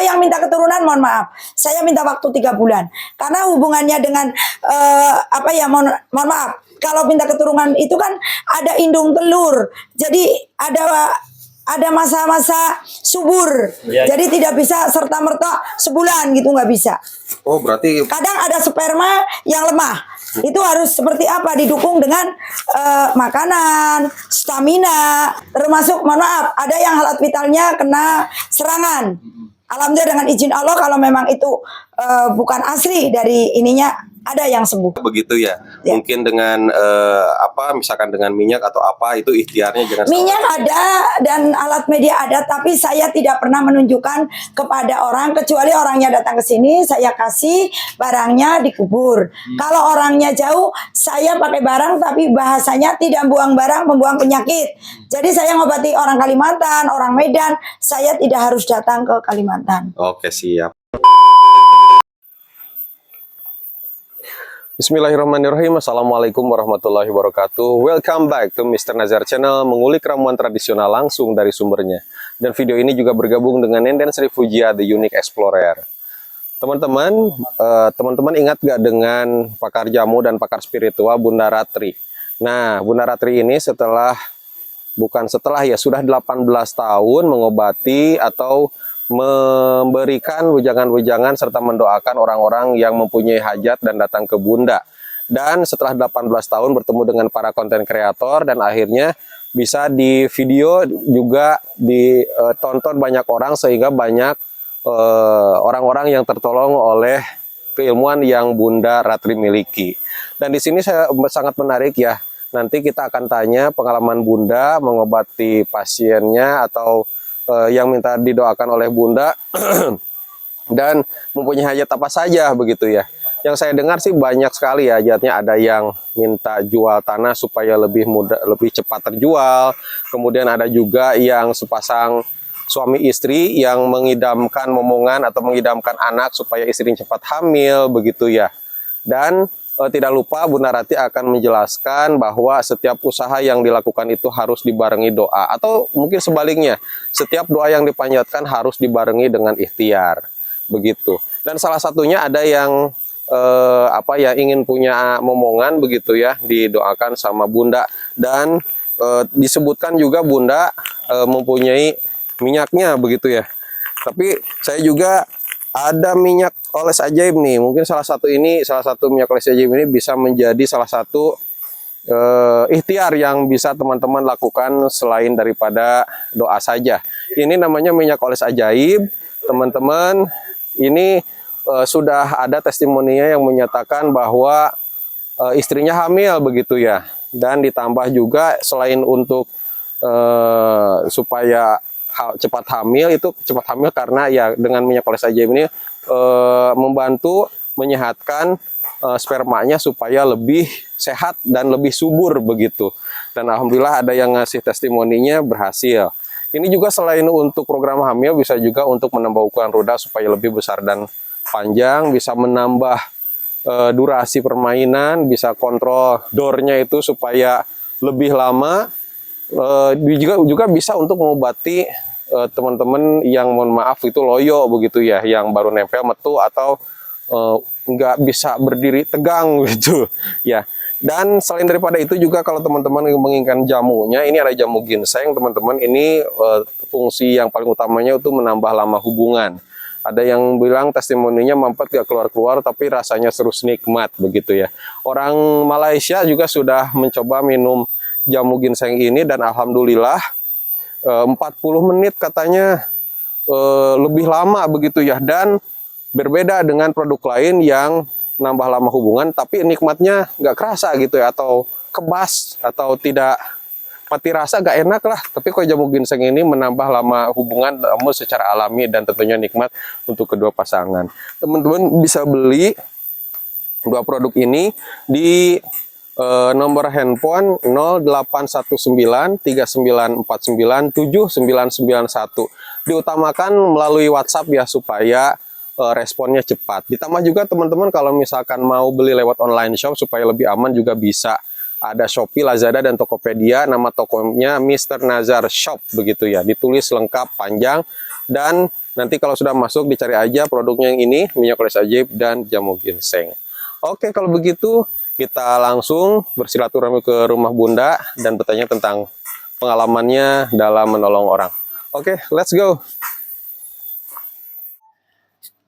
yang minta keturunan, mohon maaf, saya minta waktu 3 bulan. Karena hubungannya dengan mohon maaf, kalau minta keturunan itu kan ada indung telur. Jadi ada masa-masa subur. Ya. Jadi tidak bisa serta-merta sebulan gitu, nggak bisa. Oh, berarti kadang ada sperma yang lemah. Itu harus seperti apa? Didukung dengan makanan, stamina, termasuk mohon maaf, ada yang alat vitalnya kena serangan. Alhamdulillah dengan izin Allah, kalau memang itu bukan asli dari ininya, ada yang sembuh. Begitu ya. Mungkin dengan misalkan dengan minyak atau apa, itu ikhtiarnya jangan minyak ada dan alat media ada, tapi saya tidak pernah menunjukkan kepada orang, kecuali orangnya datang ke sini, saya kasih barangnya dikubur. Kalau orangnya jauh, saya pakai barang, tapi bahasanya tidak buang barang, membuang penyakit. Jadi saya ngobati orang Kalimantan, orang Medan, saya tidak harus datang ke Kalimantan. Oke, siap. Bismillahirrahmanirrahim. Assalamualaikum warahmatullahi wabarakatuh. Welcome back to Mr. Nazar Channel, mengulik ramuan tradisional langsung dari sumbernya. Dan video ini juga bergabung dengan Nenden Sri Fujia, The Unique Explorer. Teman-teman ingat gak dengan pakar jamu dan pakar spiritual Bunda Ratri? Nah, Bunda Ratri ini sudah 18 tahun mengobati atau memberikan wejangan-wejangan serta mendoakan orang-orang yang mempunyai hajat dan datang ke Bunda. Dan setelah 18 tahun bertemu dengan para konten kreator dan akhirnya bisa di video juga ditonton banyak orang, sehingga banyak orang-orang yang tertolong oleh keilmuan yang Bunda Ratri miliki. Dan di sini saya sangat menarik ya. Nanti kita akan tanya pengalaman Bunda mengobati pasiennya atau yang minta didoakan oleh Bunda dan mempunyai hajat apa saja begitu ya. Yang saya dengar sih banyak sekali ya hajatnya. Ada yang minta jual tanah supaya lebih mudah, lebih cepat terjual. Kemudian ada juga yang sepasang suami istri yang mengidamkan momongan atau mengidamkan anak supaya istrinya cepat hamil begitu ya. Dan tidak lupa Bunda Ratri akan menjelaskan bahwa setiap usaha yang dilakukan itu harus dibarengi doa, atau mungkin sebaliknya, setiap doa yang dipanjatkan harus dibarengi dengan ikhtiar begitu. Dan salah satunya ada yang ingin punya momongan begitu ya, didoakan sama Bunda. Dan disebutkan juga Bunda mempunyai minyaknya begitu ya. Tapi saya juga ada minyak oles ajaib nih. Mungkin salah satu minyak oles ajaib ini bisa menjadi salah satu ikhtiar yang bisa teman-teman lakukan selain daripada doa saja. Ini namanya minyak oles ajaib, teman-teman. Ini sudah ada testimoninya yang menyatakan bahwa istrinya hamil begitu ya. Dan ditambah juga selain untuk supaya cepat hamil, itu cepat hamil karena ya dengan minyak oles ajaib ini membantu menyehatkan spermanya supaya lebih sehat dan lebih subur begitu. Dan alhamdulillah ada yang ngasih testimoninya berhasil. Ini juga selain untuk program hamil, bisa juga untuk menambah ukuran roda supaya lebih besar dan panjang, bisa menambah durasi permainan, bisa kontrol door-nya itu supaya lebih lama. Juga bisa untuk mengobati teman-teman yang mohon maaf itu loyo begitu ya, yang baru nempel metu atau nggak bisa berdiri tegang gitu ya. Dan selain daripada itu juga kalau teman-teman menginginkan jamunya, ini ada jamu ginseng teman-teman. Ini fungsi yang paling utamanya itu menambah lama hubungan. Ada yang bilang testimoninya mampet gak keluar-keluar tapi rasanya terus nikmat begitu ya. Orang Malaysia juga sudah mencoba minum jamu ginseng ini dan alhamdulillah 40 menit katanya lebih lama begitu ya. Dan berbeda dengan produk lain yang nambah lama hubungan tapi nikmatnya nggak kerasa gitu ya, atau kebas atau tidak mati rasa, gak enak lah. Tapi kalau jamu ginseng ini menambah lama hubungan namun secara alami dan tentunya nikmat untuk kedua pasangan. Teman-teman bisa beli dua produk ini di nomor handphone 081939497991. Diutamakan melalui WhatsApp ya supaya responnya cepat. Ditambah juga teman-teman kalau misalkan mau beli lewat online shop supaya lebih aman juga bisa. Ada Shopee, Lazada, dan Tokopedia. Nama tokonya Mr. Nazar Shop begitu ya. Ditulis lengkap panjang dan Nanti kalau sudah masuk dicari aja produknya yang ini, minyak kulis ajaib dan jamu ginseng. Oke, kalau begitu kita langsung bersilaturahmi ke rumah Bunda dan bertanya tentang pengalamannya dalam menolong orang. Oke, let's go.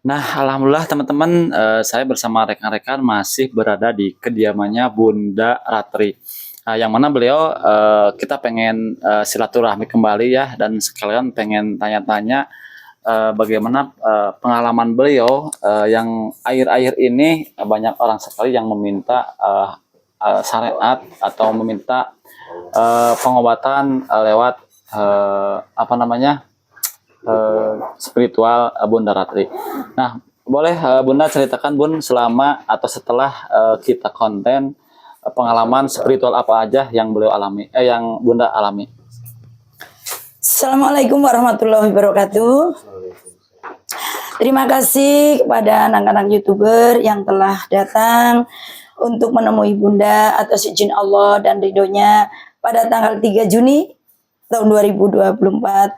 Nah, alhamdulillah teman-teman, saya bersama rekan-rekan masih berada di kediamannya Bunda Ratri. Yang mana beliau kita pengen silaturahmi kembali ya, dan sekalian pengen tanya-tanya bagaimana pengalaman beliau yang akhir-akhir ini banyak orang sekali yang meminta syariat atau meminta pengobatan lewat apa namanya spiritual Bunda Ratri. Nah, boleh Bunda ceritakan Bun selama atau setelah kita konten pengalaman spiritual apa aja yang beliau alami, yang Bunda alami. Assalamualaikum warahmatullahi wabarakatuh. Terima kasih kepada anak-anak YouTuber yang telah datang untuk menemui Bunda atas izin Allah dan ridhonya pada tanggal 3 Juni tahun 2024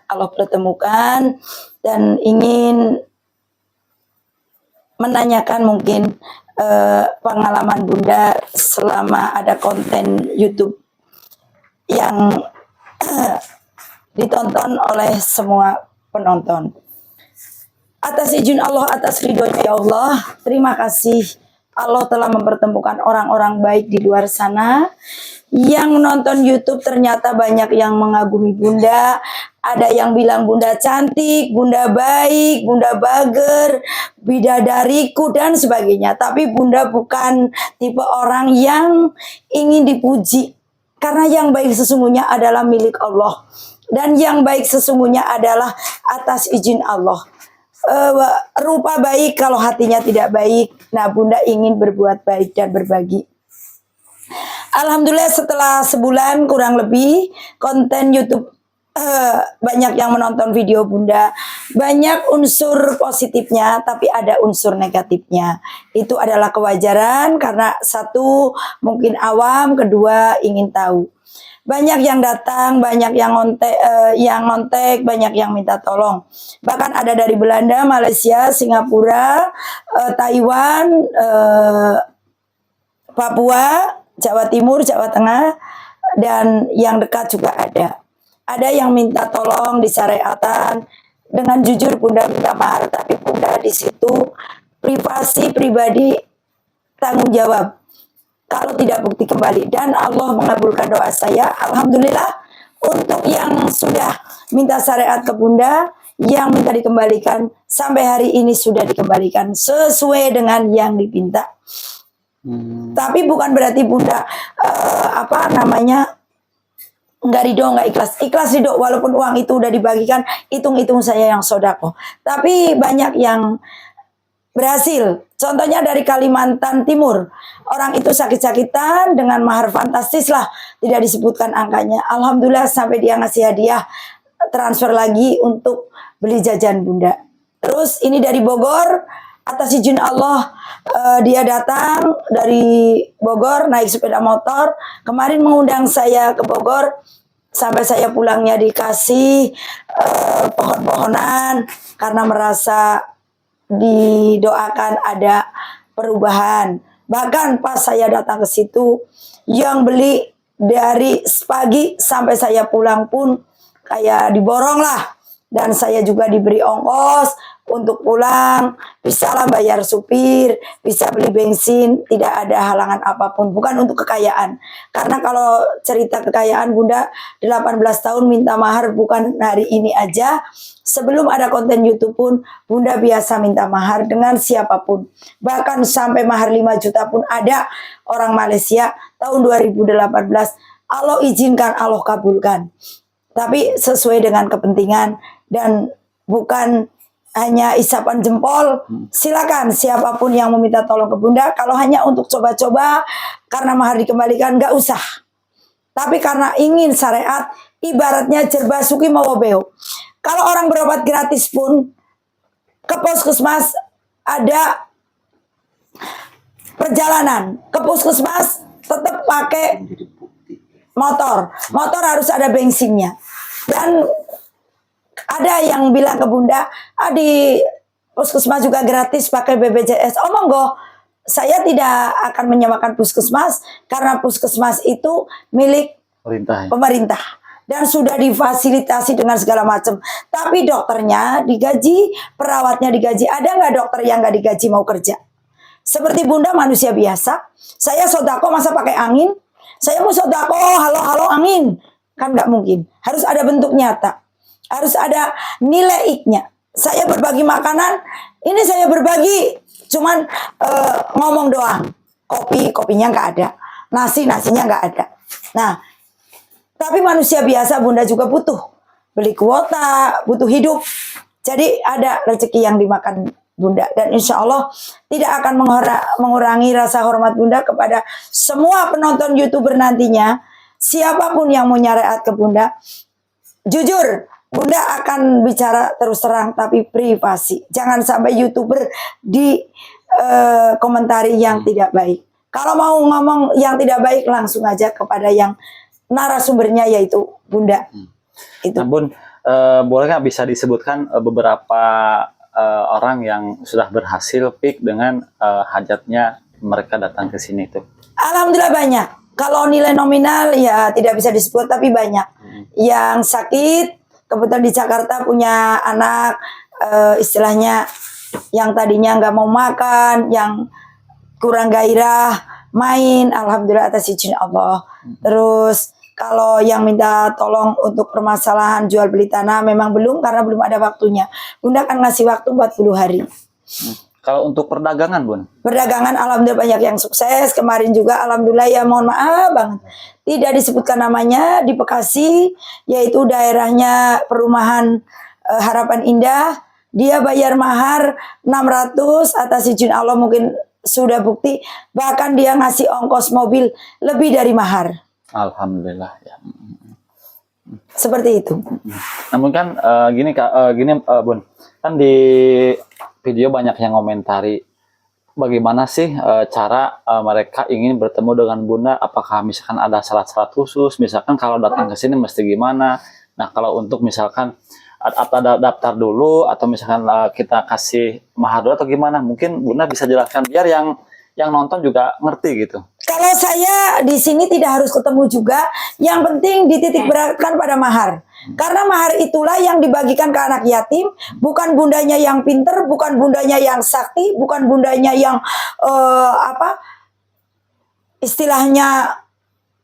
Allah pertemukan dan ingin menanyakan mungkin pengalaman Bunda selama ada konten YouTube yang ditonton oleh semua penonton. Atas izin Allah, atas ridhonya ya Allah, terima kasih Allah telah mempertemukan orang-orang baik di luar sana. Yang nonton YouTube ternyata banyak yang mengagumi Bunda. Ada yang bilang Bunda cantik, Bunda baik, Bunda bager, bidadariku dan sebagainya. Tapi Bunda bukan tipe orang yang ingin dipuji. Karena yang baik sesungguhnya adalah milik Allah. Dan yang baik sesungguhnya adalah atas izin Allah. Rupa baik kalau hatinya tidak baik. Nah, Bunda ingin berbuat baik dan berbagi. Alhamdulillah setelah sebulan kurang lebih konten YouTube banyak yang menonton video Bunda. Banyak unsur positifnya tapi ada unsur negatifnya. Itu adalah kewajaran karena satu mungkin awam, kedua ingin tahu. Banyak yang datang, banyak yang ngontek, banyak yang minta tolong. Bahkan ada dari Belanda, Malaysia, Singapura, Taiwan, Papua, Jawa Timur, Jawa Tengah, dan yang dekat juga ada. Ada yang minta tolong di syariatan. Dengan jujur Bunda minta mahar, tapi Bunda di situ privasi pribadi tanggung jawab. Kalau tidak bukti kembali dan Allah mengabulkan doa saya. Alhamdulillah untuk yang sudah minta syariat ke Bunda, yang minta dikembalikan sampai hari ini sudah dikembalikan sesuai dengan yang dipinta. Tapi bukan berarti Bunda nggak ridho, nggak ikhlas. Ikhlas ridho walaupun uang itu udah dibagikan, hitung-hitung saya yang sodako. Tapi banyak yang berhasil. Contohnya dari Kalimantan Timur. Orang itu sakit-sakitan dengan mahar fantastis lah. Tidak disebutkan angkanya. Alhamdulillah sampai dia ngasih hadiah transfer lagi untuk beli jajan Bunda. Terus ini dari Bogor. Atas izin Allah dia datang dari Bogor naik sepeda motor. Kemarin mengundang saya ke Bogor. Sampai saya pulangnya dikasih pohon-pohonan. Karena merasa didoakan ada perubahan. Bahkan pas saya datang ke situ, yang beli dari pagi sampai saya pulang pun kayak diborong lah. Dan saya juga diberi ongkos untuk pulang, bisa lah bayar supir, bisa beli bensin, tidak ada halangan apapun, bukan untuk kekayaan. Karena kalau cerita kekayaan Bunda 18 tahun minta mahar bukan hari ini aja. Sebelum ada konten YouTube pun Bunda biasa minta mahar dengan siapapun. Bahkan sampai mahar 5 juta pun ada orang Malaysia tahun 2018. Allah izinkan, Allah kabulkan. Tapi sesuai dengan kepentingan dan bukan hanya isapan jempol. Silakan siapapun yang meminta tolong ke Bunda. Kalau hanya untuk coba-coba karena mahar dikembalikan, nggak usah. Tapi karena ingin syariat, ibaratnya jerbasuki mawobeo. Kalau orang berobat gratis pun ke puskesmas ada perjalanan. Ke puskesmas tetap pakai motor. Motor harus ada bensinnya. Dan Ada yang bilang ke Bunda, di puskesmas juga gratis pakai BPJS. Oh monggo, saya tidak akan menyamakan puskesmas karena puskesmas itu milik pemerintah dan sudah difasilitasi dengan segala macam. Tapi dokternya digaji, perawatnya digaji. Ada nggak dokter yang nggak digaji mau kerja? Seperti Bunda manusia biasa. Saya sodako masa pakai angin? Saya mau sodako, halo angin. Kan nggak mungkin. Harus ada bentuk nyata. Harus ada nilai iknya. Saya berbagi makanan, ini saya berbagi. Cuman ngomong doang. Kopinya nggak ada. Nasinya nggak ada. Nah, tapi manusia biasa Bunda juga butuh. Beli kuota, butuh hidup. Jadi ada rezeki yang dimakan Bunda. Dan insya Allah tidak akan mengurangi rasa hormat Bunda kepada semua penonton YouTuber nantinya. Siapapun yang mau nyariat ke Bunda, jujur, Bunda akan bicara terus terang tapi privasi. Jangan sampai YouTuber di komentari yang tidak baik. Kalau mau ngomong yang tidak baik langsung aja kepada yang narasumbernya yaitu Bunda. Itu. Nah, Bun, boleh nggak bisa disebutkan beberapa orang yang sudah berhasil peak dengan hajatnya mereka datang ke sini itu? Alhamdulillah banyak. Kalau nilai nominal ya tidak bisa disebut tapi banyak. Yang sakit, kebetulan di Jakarta punya anak istilahnya yang tadinya nggak mau makan, yang kurang gairah main, alhamdulillah atas izin Allah. Terus kalau yang minta tolong untuk permasalahan jual beli tanah memang belum karena belum ada waktunya. Bunda akan ngasih waktu 40 hari. Kalau untuk perdagangan, Bun? Perdagangan alhamdulillah banyak yang sukses. Kemarin juga alhamdulillah ya mohon maaf banget. Tidak disebutkan namanya di Bekasi, yaitu daerahnya perumahan Harapan Indah. Dia bayar mahar 600 atas izin Allah mungkin sudah bukti. Bahkan dia ngasih ongkos mobil lebih dari mahar. Alhamdulillah ya. Seperti itu. Namun kan gini Bun, kan di video banyak yang komentari bagaimana sih cara mereka ingin bertemu dengan Bunda, apakah misalkan ada syarat-syarat khusus, misalkan kalau datang ke sini mesti gimana. Nah, kalau untuk misalkan atau daftar dulu atau misalkan kita kasih mahar dulu atau gimana, mungkin Bunda bisa jelaskan biar yang nonton juga ngerti gitu. Kalau saya di sini tidak harus ketemu juga, yang penting dititik beratkan pada mahar. Karena mahar itulah yang dibagikan ke anak yatim, bukan bundanya yang pinter, bukan bundanya yang sakti, bukan bundanya yang istilahnya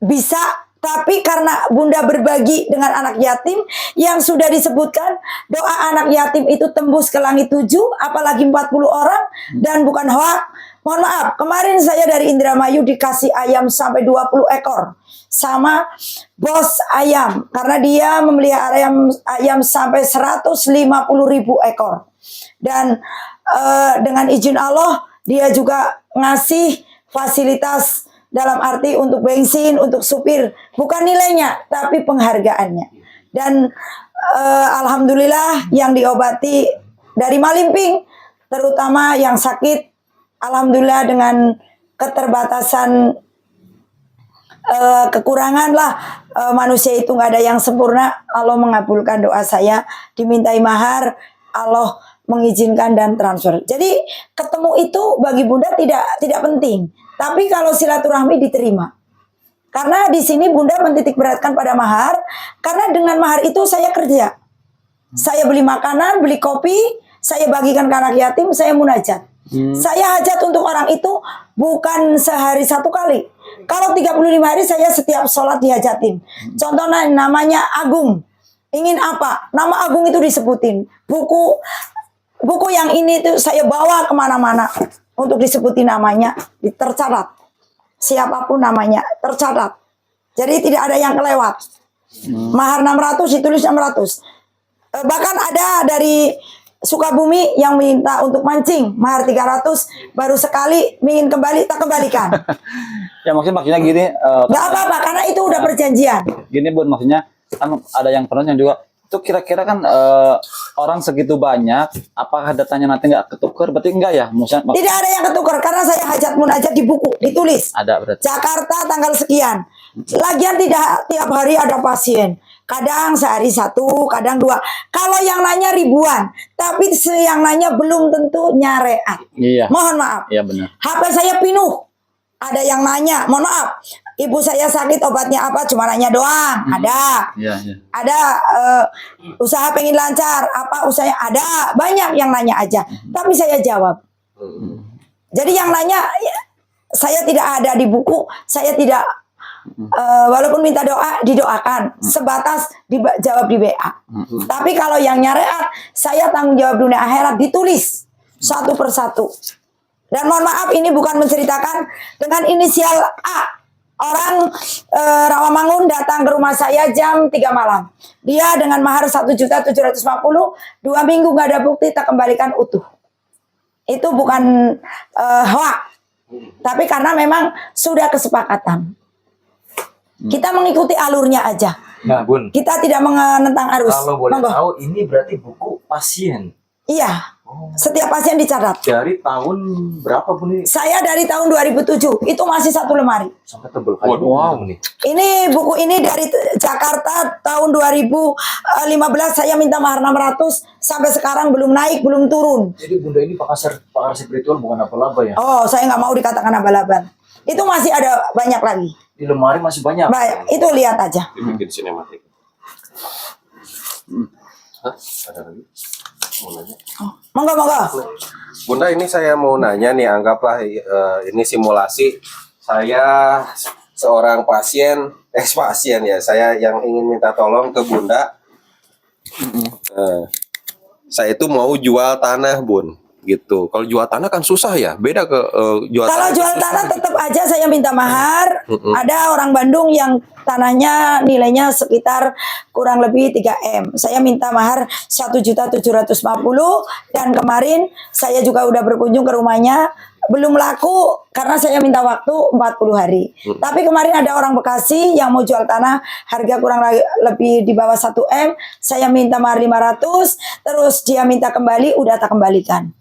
bisa, tapi karena Bunda berbagi dengan anak yatim yang sudah disebutkan doa anak yatim itu tembus ke langit 7, apalagi 40 orang dan bukan hoak. Mohon maaf, kemarin saya dari Indramayu dikasih ayam sampai 20 ekor sama bos ayam karena dia memelihara ayam sampai 150.000 ekor. Dan dengan izin Allah dia juga ngasih fasilitas dalam arti untuk bensin, untuk supir, bukan nilainya tapi penghargaannya. Dan alhamdulillah yang diobati dari Malimping terutama yang sakit, alhamdulillah dengan keterbatasan kekurangan lah, manusia itu nggak ada yang sempurna. Allah mengabulkan doa saya, dimintai mahar, Allah mengizinkan dan transfer. Jadi ketemu itu bagi Bunda tidak penting, tapi kalau silaturahmi diterima. Karena di sini Bunda mentitik beratkan pada mahar, karena dengan mahar itu saya kerja, saya beli makanan, beli kopi, saya bagikan ke anak yatim, saya munajat. Saya hajat untuk orang itu bukan sehari satu kali. Kalau 35 hari saya setiap sholat dihajatin. Contohnya namanya Agung. Ingin apa? Nama Agung itu disebutin. Buku yang ini tuh saya bawa kemana-mana untuk disebutin namanya, tercatat. Siapapun namanya tercatat. Jadi tidak ada yang kelewat. Mahar 600 ditulis 600. Bahkan ada dari Sukabumi yang minta untuk mancing mahar 300, baru sekali ingin kembali tak kembalikan. Ya maksudnya gini, nggak apa-apa karena itu udah perjanjian. Gini Bun, maksudnya kan ada yang pernah yang juga itu kira-kira kan orang segitu banyak, apakah datanya nanti nggak ketukar? Berarti enggak ya? Tidak ada yang ketukar karena saya hajat munajat di buku ditulis. Ada berarti. Jakarta tanggal sekian. Lagian tidak tiap hari ada pasien. Kadang sehari 1, kadang 2. Kalau yang nanya ribuan, tapi yang nanya belum tentu nyareat. Iya. Mohon maaf. Iya benar. HP saya penuh. Ada yang nanya, mohon maaf. Ibu saya sakit, obatnya apa? Cuma nanya doang. Ada. Iya, iya. Ada usaha pengen lancar, apa usahanya? Ada. Banyak yang nanya aja. Tapi saya jawab. Jadi yang nanya, saya tidak ada di buku. Saya tidak, walaupun minta doa, didoakan. Sebatas dijawab di WA. Tapi kalau yang nyariat, saya tanggung jawab dunia akhirat, ditulis satu persatu. Dan mohon maaf, ini bukan menceritakan dengan inisial A. Orang Rawamangun datang ke rumah saya jam 3 malam. Dia dengan mahar 1.750.000, 2 minggu nggak ada bukti, tak kembalikan utuh. Itu bukan hoak, tapi karena memang sudah kesepakatan. Kita mengikuti alurnya aja. Nah, Bun, Kita tidak menentang arus. kalau boleh Monggo. tahu, ini berarti buku pasien. Iya. Setiap pasien dicatat. Dari tahun berapa, Bun, ini? Saya dari tahun 2007, itu masih 1 lemari. Sampai tebel kayak Wow. nih. Ini buku ini dari Jakarta tahun 2015, saya minta mahar 600, sampai sekarang belum naik, belum turun. Jadi Bunda ini pakar spiritual, bukan apa-apa ya? Oh, saya nggak mau dikatakan abal-abal. Itu masih ada banyak lagi. Di lemari masih banyak. Baik, itu lihat aja. Dibikin sinematik. Ada lagi? Mau nanya? Monggo, monggo. Bunda, ini saya mau nanya nih, anggaplah ini simulasi. Saya seorang pasien ya, saya yang ingin minta tolong ke Bunda. Saya itu mau jual tanah, Bun, gitu. Kalau jual tanah kan susah ya, beda ke jual Kalau tanah. jual tanah tetap aja saya minta mahar. Ada orang Bandung yang tanahnya nilainya sekitar kurang lebih 3M. Saya minta mahar 1.750.000, dan kemarin saya juga udah berkunjung ke rumahnya. Belum laku karena saya minta waktu 40 hari. Tapi kemarin ada orang Bekasi yang mau jual tanah harga kurang lebih di bawah 1M. Saya minta mahar 500, terus dia minta kembali, udah tak kembalikan.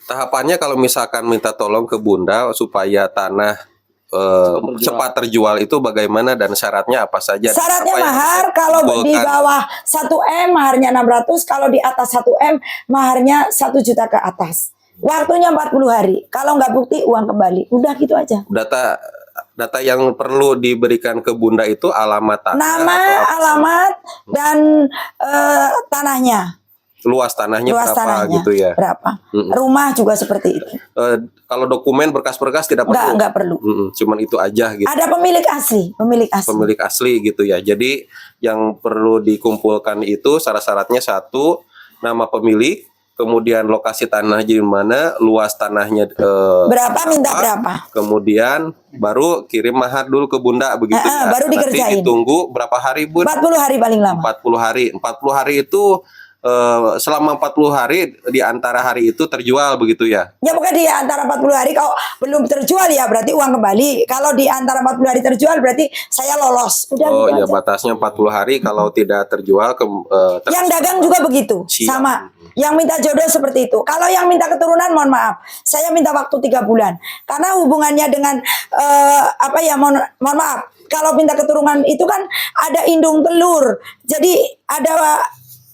Tahapannya kalau misalkan minta tolong ke Bunda supaya tanah cepat terjual itu bagaimana dan syaratnya apa saja? Syaratnya Apa yang mahar harus kalau di dikumpulkan? bawah 1M maharnya 600, kalau di atas 1M maharnya 1 juta ke atas. Waktunya 40 hari. Kalau nggak bukti uang kembali. Udah gitu aja. Data yang perlu diberikan ke Bunda itu alamat tanah, Nama, atau apa? alamat, dan tanahnya. Luas tanahnya Luas berapa tanahnya gitu ya? berapa. Rumah juga seperti itu. Kalau dokumen berkas-berkas tidak perlu. Nggak perlu. Cuman itu aja gitu. Ada pemilik asli, pemilik asli. Pemilik asli gitu ya. Jadi yang perlu dikumpulkan itu syarat-syaratnya 1, nama pemilik, kemudian lokasi tanah di mana, luas tanahnya Berapa, minta berapa. kemudian baru kirim mahar dulu ke Bunda begitu ya. Baru Nanti dikerjain. ditunggu berapa hari, Bun? 40 hari paling lama. 40 hari. 40 hari itu selama 40 hari di antara hari itu terjual begitu ya. Ya pokoknya di antara 40 hari, kalau belum terjual ya berarti uang kembali. Kalau di antara 40 hari terjual berarti saya lolos. Udah Oh gitu ya, aja. batasnya 40 hari, kalau tidak terjual Yang dagang juga begitu. Siap. Sama. Yang minta jodoh seperti itu. Kalau yang minta keturunan, mohon maaf, saya minta waktu 3 bulan. Karena hubungannya dengan mohon maaf, kalau minta keturunan itu kan ada indung telur. Jadi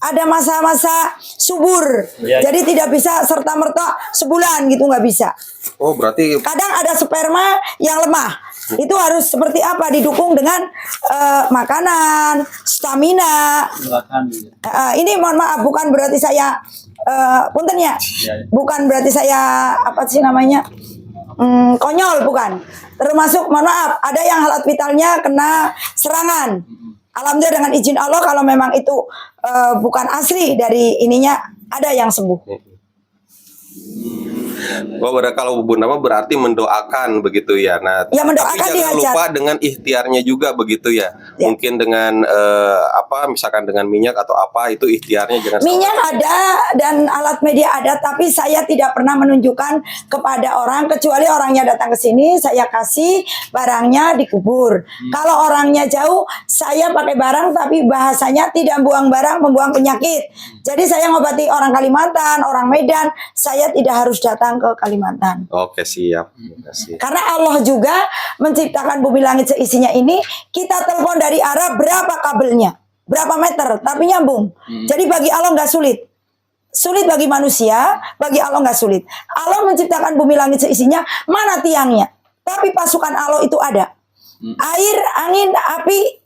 ada masa-masa subur. Iya. Jadi tidak bisa serta-merta sebulan gitu, nggak bisa. Oh, berarti Kadang ada sperma yang lemah. Itu harus seperti apa? Didukung dengan makanan, stamina. Ini mohon maaf, bukan berarti saya punten ya. Bukan berarti saya apa sih namanya? Konyol, bukan. Termasuk mohon maaf, ada yang alat vitalnya kena serangan. Alhamdulillah dengan izin Allah, kalau memang itu bukan asli dari ininya, ada yang sembuh. kalau Bunda mah berarti mendoakan begitu ya. Nah, Ya, mendoakan tapi jangan dihajat. lupa dengan ikhtiarnya juga begitu ya. Ya. Mungkin dengan misalkan dengan minyak atau apa, itu ikhtiarnya jangan Minyak ada dan alat media ada, tapi saya tidak pernah menunjukkan kepada orang, kecuali orangnya datang ke sini, saya kasih barangnya dikubur. Kalau orangnya jauh, saya pakai barang, tapi bahasanya tidak buang barang, membuang penyakit. Jadi saya ngobati orang Kalimantan, orang Medan, saya tidak harus datang ke Kalimantan. Oke, siap. Terima kasih. Karena Allah juga menciptakan bumi langit seisinya ini, kita telepon dari Arab, berapa kabelnya? berapa meter, tapi nyambung. Jadi bagi Allah nggak sulit. Sulit bagi manusia, bagi Allah nggak sulit. Allah menciptakan bumi langit seisinya, mana tiangnya? Tapi pasukan Allah itu ada. Air, angin, api.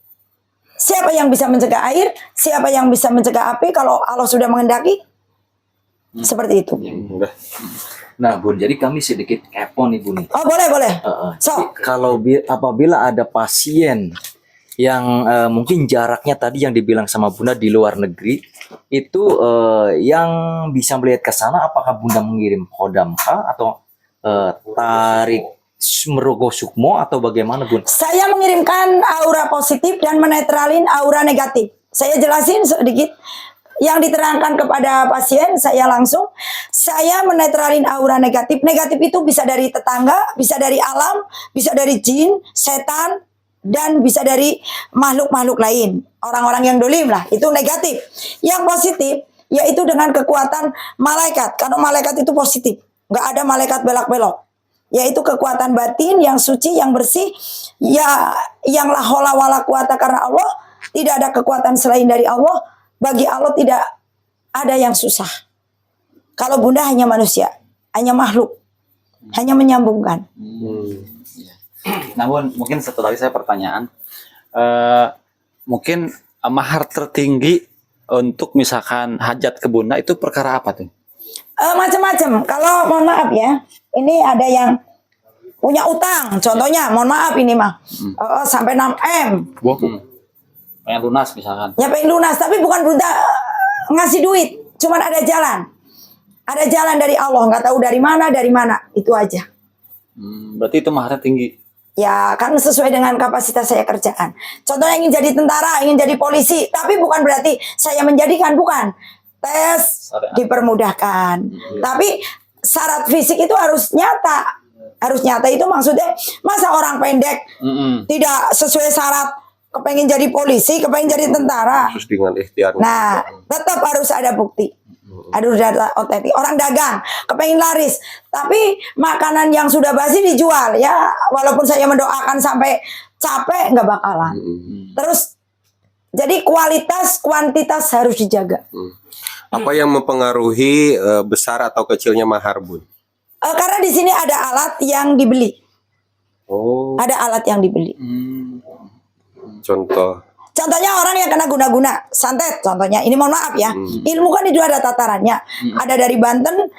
Siapa yang bisa mencegah air? Siapa yang bisa mencegah api kalau Allah sudah menghendaki? Seperti itu. Udah. Nah Bun, jadi kami sedikit kepo nih Bun. Oh boleh, boleh. So, Kalau apabila ada pasien yang mungkin jaraknya tadi yang dibilang sama Bunda di luar negeri itu yang bisa melihat ke sana, apakah Bunda mengirim kodam kah atau tarik merogoh sukmo atau bagaimana Bun? saya mengirimkan aura positif dan menetralin aura negatif. Saya jelasin sedikit. Yang diterangkan kepada pasien, saya langsung, saya menetralin aura negatif. Negatif itu bisa dari tetangga, bisa dari alam, bisa dari jin, setan, dan bisa dari makhluk-makhluk lain. Orang-orang yang dolim lah, itu negatif. Yang positif, yaitu dengan kekuatan malaikat. Karena malaikat itu positif. Nggak ada malaikat belak-belok. Yaitu kekuatan batin yang suci, yang bersih. Ya, yang la haula wala quwata karena Allah. Tidak ada kekuatan selain dari Allah. Bagi Allah tidak ada yang susah. Kalau Bunda hanya manusia, hanya makhluk, hanya menyambungkan. Namun mungkin satu lagi saya pertanyaan, mungkin mahar tertinggi untuk misalkan hajat ke Bunda itu perkara apa tuh? Macam-macam. Kalau mohon maaf ya, ini ada yang punya utang. Contohnya, mohon maaf ini mah, sampai 6 M. Pengen lunas misalkan. Ya pengen lunas, tapi bukan Bunda ngasih duit, cuman ada jalan. Ada jalan dari Allah, nggak tahu dari mana, itu aja. Berarti itu maharnya tinggi. Ya kan sesuai dengan kapasitas saya kerjaan. Contohnya ingin jadi tentara, ingin jadi polisi, tapi bukan berarti saya menjadikan, bukan. Tes dipermudahkan. Tapi syarat fisik itu harus nyata. Harus nyata itu maksudnya masa orang pendek tidak sesuai syarat kepengen jadi polisi, kepengen jadi tentara. Khusus dengan ikhtiar. Nah, tetap harus ada bukti. Harus ada otentik. Orang dagang, kepengen laris. Tapi makanan yang sudah basi dijual. Ya, walaupun saya mendoakan sampai capek, nggak bakalan. Terus, jadi kualitas, kuantitas harus dijaga. Apa yang mempengaruhi besar atau kecilnya mahar, Bun? Karena di sini ada alat yang dibeli. Oh, Ada alat yang dibeli. Contohnya orang yang kena guna-guna, santet contohnya. Ini mohon maaf ya. Ilmu kan itu ada tatarannya. Ada dari Banten,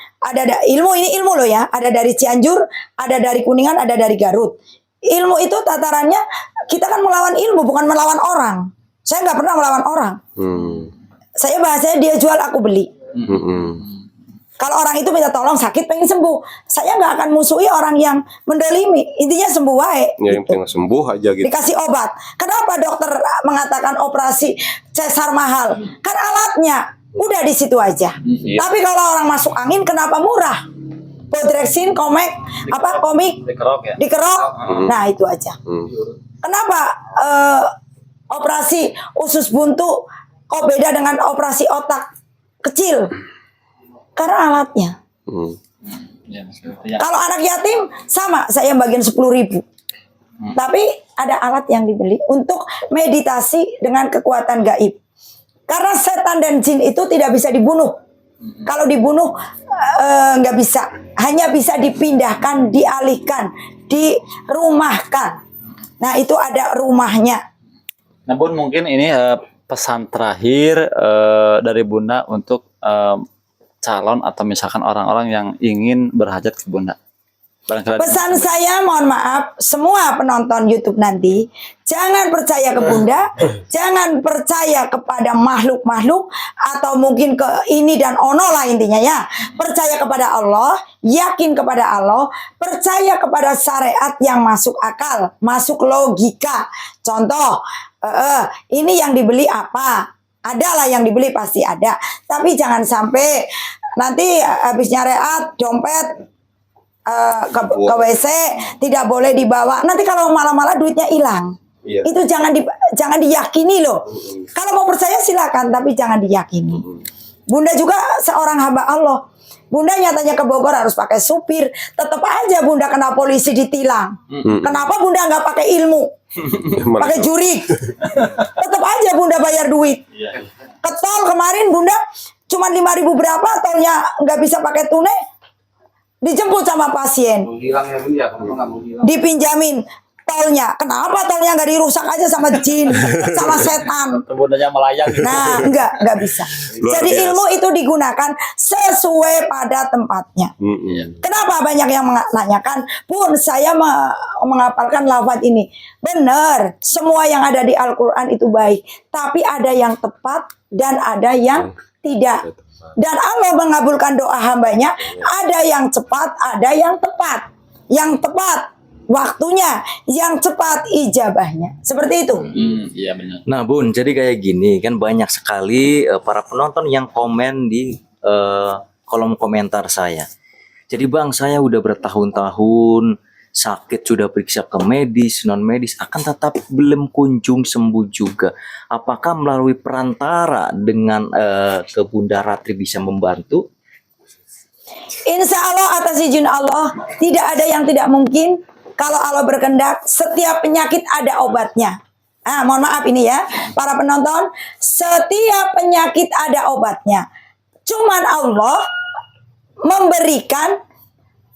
ilmu ini ilmu loh ya. Ada dari Cianjur, ada dari Kuningan, ada dari Garut. Ilmu itu tatarannya kita kan melawan ilmu, bukan melawan orang. Saya nggak pernah melawan orang. Saya bahasanya dia jual aku beli. Kalau orang itu minta tolong sakit pengen sembuh, saya nggak akan musuhi orang yang mendolimi. Intinya sembuh wae. Ya, yang penting sembuh aja gitu. Dikasih obat. Kenapa dokter mengatakan operasi sesar mahal? Kan alatnya udah di situ aja. Tapi kalau orang masuk angin, kenapa murah? Podrexin, komik, Dikerok ya. dikerok. Nah itu aja. Kenapa operasi usus buntu kok beda dengan operasi otak kecil? Karena alatnya. Kalau anak yatim sama, saya bagian 10.000. Tapi ada alat yang dibeli untuk meditasi dengan kekuatan gaib. Karena setan dan jin itu tidak bisa dibunuh. Kalau dibunuh nggak bisa, hanya bisa dipindahkan, dialihkan, dirumahkan. Nah itu ada rumahnya. Nah Bun, mungkin ini pesan terakhir dari Bunda untuk calon atau misalkan orang-orang yang ingin berhajat ke Bunda. Pesan saya, mohon maaf, semua penonton YouTube nanti, jangan percaya ke Bunda, jangan percaya kepada makhluk-makhluk, atau mungkin ke ini dan ono lah intinya ya. Percaya kepada Allah, yakin kepada Allah, percaya kepada syariat yang masuk akal, masuk logika. Contoh, ini yang dibeli apa? Adalah yang dibeli pasti ada. Tapi jangan sampai nanti habis nyariat, dompet, ke WC tidak boleh dibawa. Nanti kalau malah-malah duitnya hilang. Iya. Itu jangan diyakini loh. Kalau mau percaya silakan, tapi jangan diyakini. Bunda juga seorang hamba Allah. Bunda nyatanya ke Bogor harus pakai supir. Tetap aja Bunda kena polisi ditilang. Kenapa Bunda nggak pakai ilmu? pakai jurik. Tetap aja Bunda bayar duit. Ke tol kemarin Bunda cuma 5.000 berapa, tolnya nggak bisa pakai tunai, dijemput sama pasien, dipinjamin tolnya. Kenapa tolnya nggak dirusak aja sama jin, sama setan? Bundanya melayang. Nah, nggak bisa. Luar Jadi biasa. ilmu itu digunakan sesuai pada tempatnya. Kenapa banyak yang menanyakan, Bun, saya menghafalkan lafaz ini. Benar, semua yang ada di Al-Quran itu baik. Tapi ada yang tepat dan ada yang tidak. Dan Allah mengabulkan doa hambanya. Ada yang cepat, ada yang tepat. Yang tepat waktunya, yang cepat ijabahnya. Seperti itu. Iya benar. Nah Bun, jadi kayak gini kan banyak sekali para penonton yang komen di kolom komentar saya. Jadi Bang, saya udah bertahun-tahun sakit, sudah periksa ke medis, non medis, akan tetap belum kunjung sembuh juga. Apakah melalui perantara dengan ke Bunda Ratri bisa membantu? Insya Allah atas izin Allah tidak ada yang tidak mungkin. Kalau Allah berkehendak, setiap penyakit ada obatnya. Mohon maaf ini ya, para penonton, setiap penyakit ada obatnya. Cuman Allah memberikan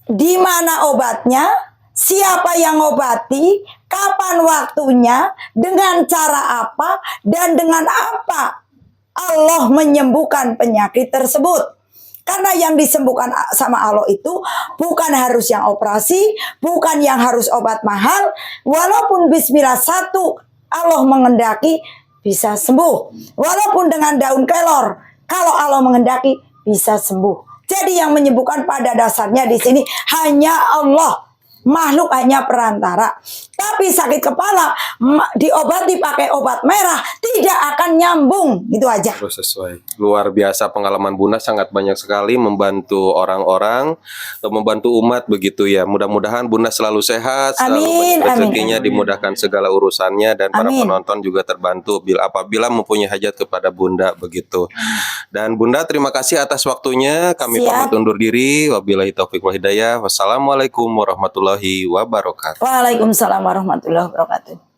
di mana obatnya, siapa yang obati, kapan waktunya, dengan cara apa, dan dengan apa Allah menyembuhkan penyakit tersebut. Karena yang disembuhkan sama Allah itu bukan harus yang operasi, bukan yang harus obat mahal. Walaupun bismillah satu Allah mengendaki bisa sembuh. Walaupun dengan daun kelor, kalau Allah mengendaki bisa sembuh. Jadi yang menyembuhkan pada dasarnya di sini hanya Allah. Makhluk hanya perantara. Tapi sakit kepala diobati pakai obat merah tidak akan nyambung, gitu aja. Terus sesuai. Luar biasa pengalaman Bunda, sangat banyak sekali membantu orang-orang, membantu umat begitu ya. Mudah-mudahan Bunda selalu sehat, selalu Amin, banyak rezekinya, amin. dimudahkan segala urusannya, dan para Amin. penonton juga terbantu apabila mempunyai hajat kepada Bunda begitu. Dan Bunda, terima kasih atas waktunya. Kami Siap. pamit undur diri. Wabillahi taufiq wal hidayah. Wassalamualaikum warahmatullahi wabarakatuh. Waalaikumsalam warahmatullahi wabarakatuh.